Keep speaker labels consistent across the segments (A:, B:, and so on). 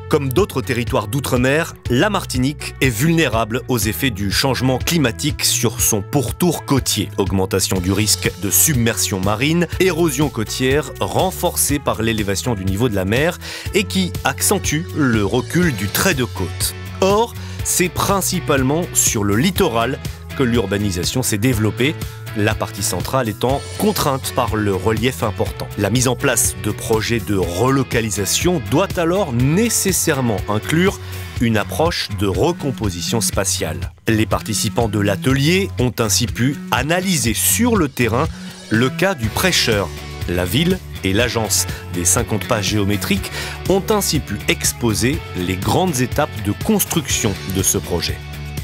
A: Comme d'autres territoires d'outre-mer, la Martinique est vulnérable aux effets du changement climatique sur son pourtour côtier. Augmentation du risque de submersion marine, érosion côtière renforcée par l'élévation du niveau de la mer et qui accentue le recul du trait de côte. Or, c'est principalement sur le littoral que l'urbanisation s'est développée, la partie centrale étant contrainte par le relief important. La mise en place de projets de relocalisation doit alors nécessairement inclure une approche de recomposition spatiale. Les participants de l'atelier ont ainsi pu analyser sur le terrain le cas du prêcheur. La ville et l'agence des 50 pas géométriques ont ainsi pu exposer les grandes étapes de construction de ce projet.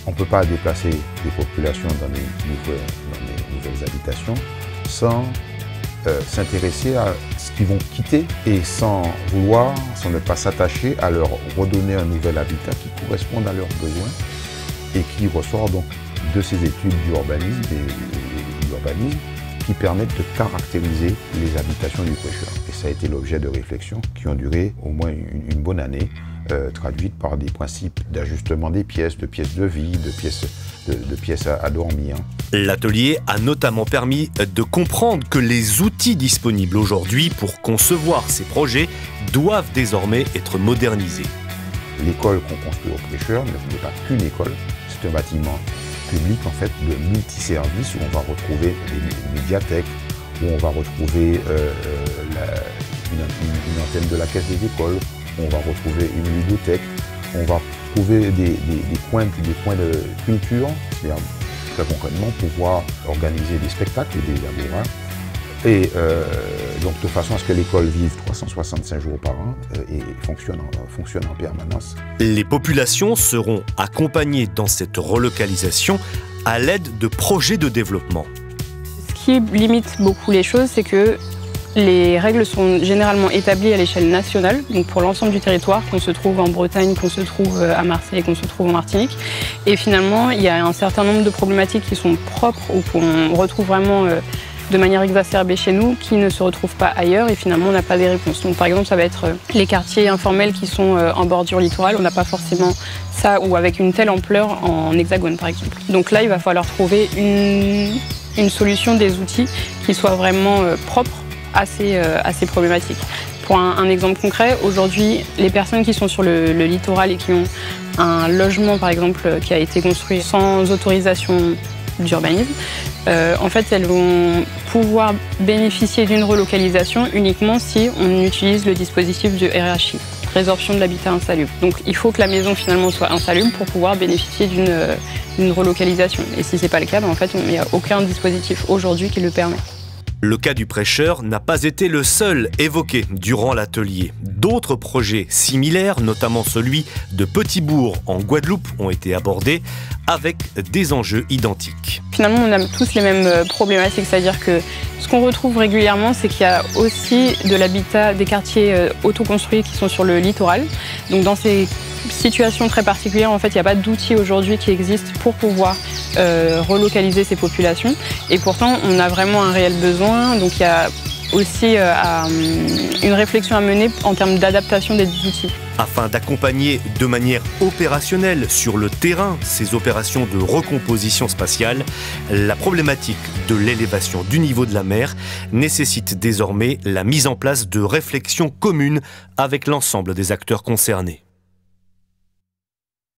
B: On ne peut pas déplacer les populations dans les nouvelles habitations sans s'intéresser à ce qu'ils vont quitter et sans ne pas s'attacher à leur redonner un nouvel habitat qui corresponde à leurs besoins et qui ressort donc de ces études d'urbanisme et d'urbanisme qui permettent de caractériser les habitations du prêcheur. Et ça a été l'objet de réflexions qui ont duré au moins une bonne année, traduites par des principes d'ajustement des pièces, de pièces de vie, de pièces à dormir.
A: L'atelier a notamment permis de comprendre que les outils disponibles aujourd'hui pour concevoir ces projets doivent désormais être modernisés.
B: L'école qu'on construit au prêcheur n'est pas qu'une école, c'est un bâtiment public en fait de multiservices où on va retrouver les médiathèques, où on va retrouver une antenne de la caisse des écoles, on va retrouver une ludothèque, on va trouver des coins de culture, c'est-à-dire très concrètement pouvoir organiser des spectacles et des laboratoires. Et donc de façon à ce que l'école vive 365 jours par an et fonctionne en permanence.
A: Les populations seront accompagnées dans cette relocalisation à l'aide de projets de développement.
C: Ce qui limite beaucoup les choses, c'est que les règles sont généralement établies à l'échelle nationale, donc pour l'ensemble du territoire, qu'on se trouve en Bretagne, qu'on se trouve à Marseille, qu'on se trouve en Martinique. Et finalement, il y a un certain nombre de problématiques qui sont propres ou qu'on retrouve vraiment de manière exacerbée chez nous, qui ne se retrouvent pas ailleurs et finalement on n'a pas des réponses. Donc par exemple ça va être les quartiers informels qui sont en bordure littorale, on n'a pas forcément ça ou avec une telle ampleur en hexagone par exemple. Donc là il va falloir trouver une solution, des outils qui soient vraiment propres à ces problématiques. Pour un exemple concret, aujourd'hui les personnes qui sont sur le littoral et qui ont un logement par exemple qui a été construit sans autorisation d'urbanisme, en fait elles vont pouvoir bénéficier d'une relocalisation uniquement si on utilise le dispositif de RHI, résorption de l'habitat insalubre. Donc il faut que la maison finalement soit insalubre pour pouvoir bénéficier d'une relocalisation. Et si ce n'est pas le cas, en fait il n'y a aucun dispositif aujourd'hui qui le permet.
A: Le cas du prêcheur n'a pas été le seul évoqué durant l'atelier. D'autres projets similaires, notamment celui de Petit-Bourg en Guadeloupe, ont été abordés avec des enjeux identiques.
C: Finalement, on a tous les mêmes problématiques, c'est-à-dire que ce qu'on retrouve régulièrement, c'est qu'il y a aussi de l'habitat, des quartiers autoconstruits qui sont sur le littoral. Donc dans ces situation très particulière, en fait, il n'y a pas d'outils aujourd'hui qui existent pour pouvoir relocaliser ces populations. Et pourtant, on a vraiment un réel besoin. Donc, il y a aussi une réflexion à mener en termes d'adaptation des outils.
A: Afin d'accompagner de manière opérationnelle sur le terrain ces opérations de recomposition spatiale, la problématique de l'élévation du niveau de la mer nécessite désormais la mise en place de réflexions communes avec l'ensemble des acteurs concernés.